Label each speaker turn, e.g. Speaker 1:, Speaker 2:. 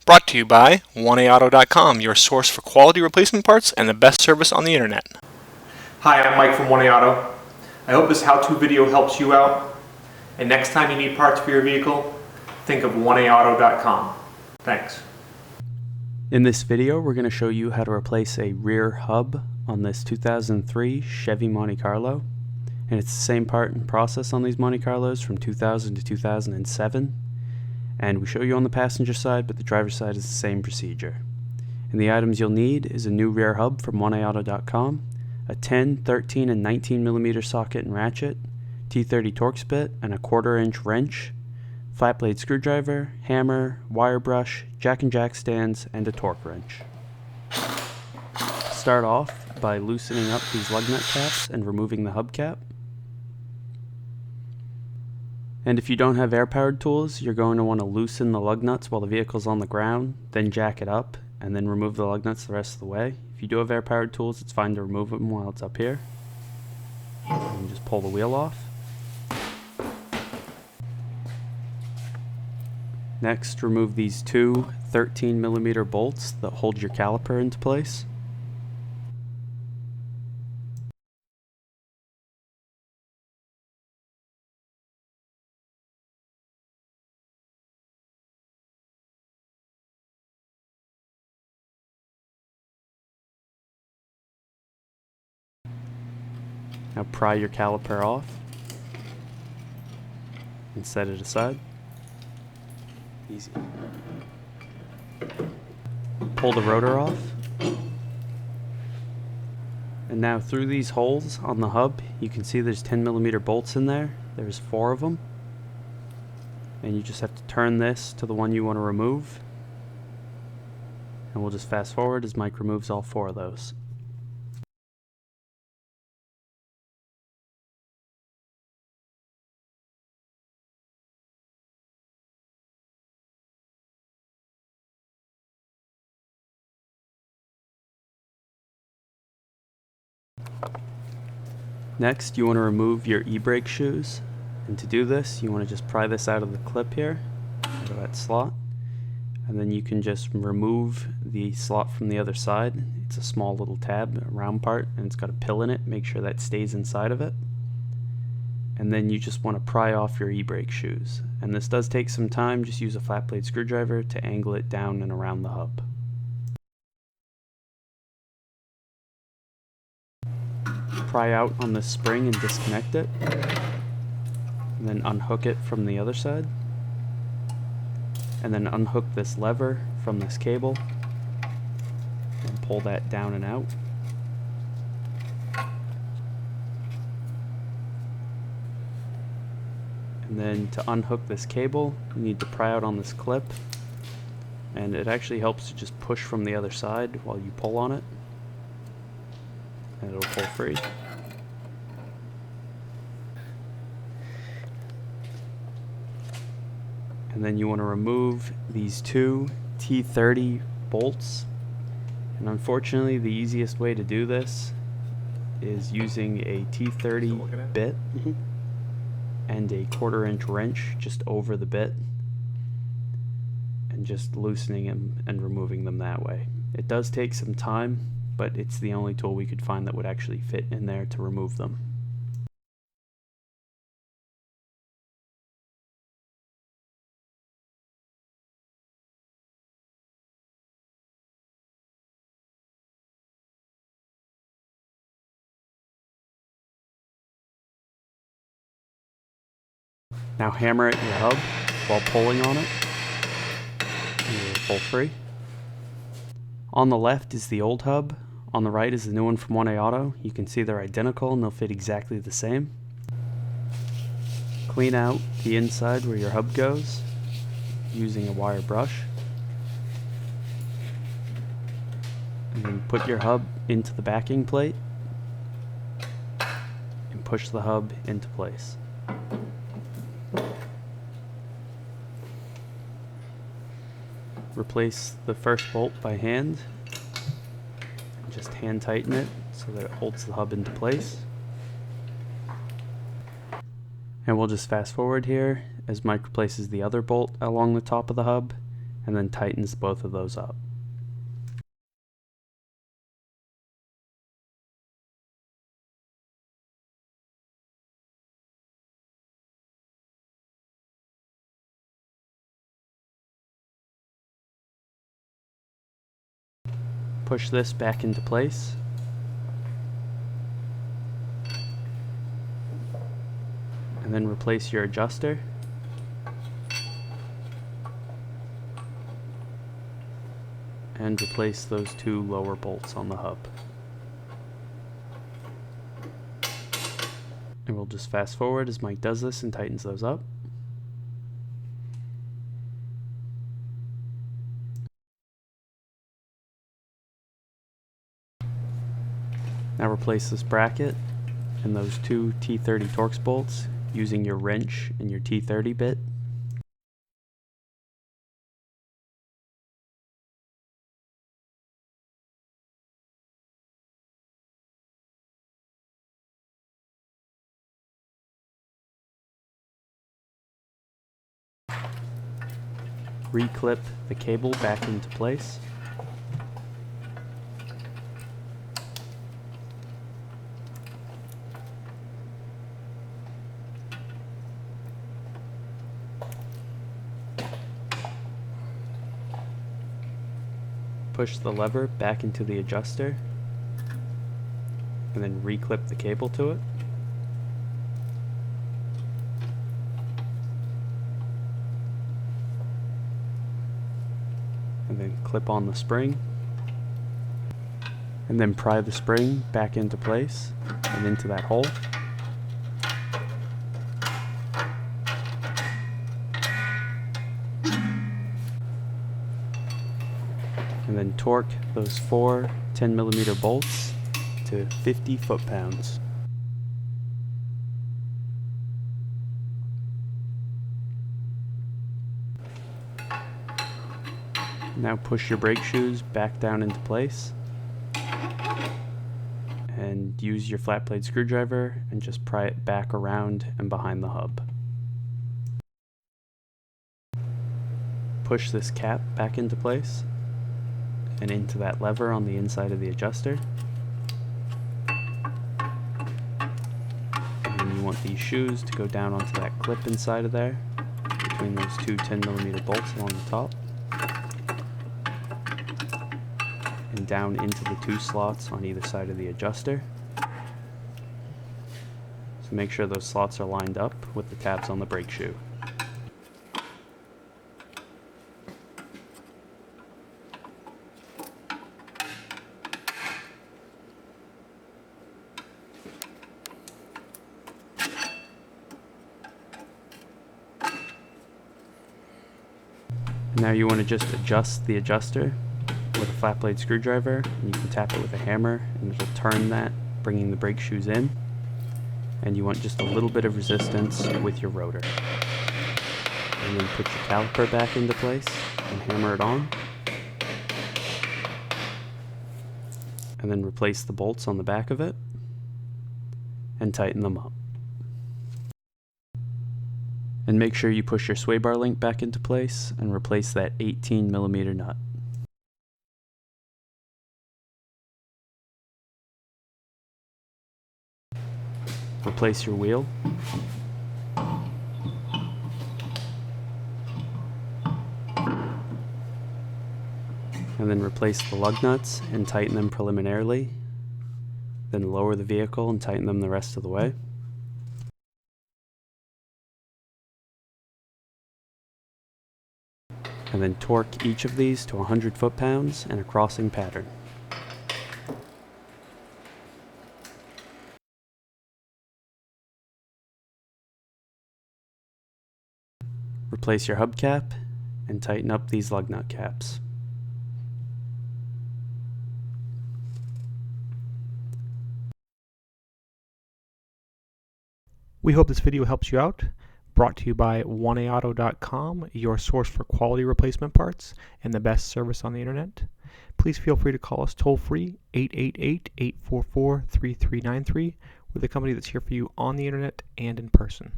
Speaker 1: Brought to you by 1AAuto.com, your source for quality replacement parts and the best service on the internet.
Speaker 2: Hi, I'm Mike from 1AAuto. I hope this how-to video helps you out. And next time you need parts for your vehicle, think of 1AAuto.com. Thanks.
Speaker 3: In this video, we're going to show you how to replace a rear hub on this 2003 Chevy Monte Carlo. And it's the same part and process on these Monte Carlos from 2000 to 2007. And we show you on the passenger side, but the driver's side is the same procedure. And the items you'll need is a new rear hub from 1AAuto.com, a 10, 13, and 19mm socket and ratchet, T30 Torx bit, and a 1/4 inch wrench, flat blade screwdriver, hammer, wire brush, jack and jack stands, and a torque wrench. Start off by loosening up these lug nut caps and removing the hubcap. And if you don't have air-powered tools, you're going to want to loosen the lug nuts while the vehicle's on the ground, then jack it up, and then remove the lug nuts the rest of the way. If you do have air-powered tools, it's fine to remove them while it's up here. And just pull the wheel off. Next, remove these two 13mm bolts that hold your caliper into place. Now pry your caliper off and set it aside. Easy. Pull the rotor off. And now through these holes on the hub, you can see there's 10mm bolts in there. There's 4 of them. And you just have to turn this to the one you want to remove. And we'll just fast forward as Mike removes all 4 of those. Next, you want to remove your e-brake shoes, and to do this, you want to just pry this out of the clip here, out of that slot, and then you can just remove the slot from the other side. It's a small little tab, a round part, and it's got a pill in it. Make sure that stays inside of it. And then you just want to pry off your e-brake shoes. And this does take some time. Just use a flat blade screwdriver to angle it down and around the hub. Pry out on this spring and disconnect it, and then unhook it from the other side, and then unhook this lever from this cable and pull that down and out. And then to unhook this cable, you need to pry out on this clip, and it actually helps to just push from the other side while you pull on it, and it'll pull free. And then you want to remove these 2 T30 bolts. And unfortunately, the easiest way to do this is using a T30 bit and a 1/4 inch wrench just over the bit, and just loosening them and removing them that way. It does take some time, but it's the only tool we could find that would actually fit in there to remove them. Now hammer at your hub while pulling on it, and it'll pull free. On the left is the old hub, on the right is the new one from 1AAuto. You can see they're identical and they'll fit exactly the same. Clean out the inside where your hub goes using a wire brush. And then put your hub into the backing plate and push the hub into place. Replace the first bolt by hand. Just hand tighten it so that it holds the hub into place. And we'll just fast forward here as Mike replaces the other bolt along the top of the hub, and then tightens both of those up. Push this back into place. And then replace your adjuster. And replace those two lower bolts on the hub. And we'll just fast forward as Mike does this and tightens those up. Now replace this bracket and those two T30 Torx bolts using your wrench and your T30 bit. Reclip the cable back into place. Push the lever back into the adjuster and then reclip the cable to it. And then clip on the spring. And then pry the spring back into place and into that hole. And then torque those four 10mm bolts to 50 foot-pounds. Now push your brake shoes back down into place and use your flat blade screwdriver and just pry it back around and behind the hub. Push this cap back into place and into that lever on the inside of the adjuster. And then you want these shoes to go down onto that clip inside of there, between those two 10mm bolts along the top. And down into the two slots on either side of the adjuster. So make sure those slots are lined up with the tabs on the brake shoe. Now you want to just adjust the adjuster with a flat blade screwdriver, and you can tap it with a hammer and it'll turn that, bringing the brake shoes in. And you want just a little bit of resistance with your rotor. And then put your caliper back into place and hammer it on. And then replace the bolts on the back of it and tighten them up. And make sure you push your sway bar link back into place and replace that 18mm nut. Replace your wheel. And then replace the lug nuts and tighten them preliminarily. Then lower the vehicle and tighten them the rest of the way. And then torque each of these to 100 foot-pounds in a crossing pattern. Replace your hubcap and tighten up these lug nut caps.
Speaker 2: We hope this video helps you out. Brought to you by oneaauto.com, your source for quality replacement parts and the best service on the internet. Please feel free to call us toll free, 888-844-3393. We're the company that's here for you on the internet and in person.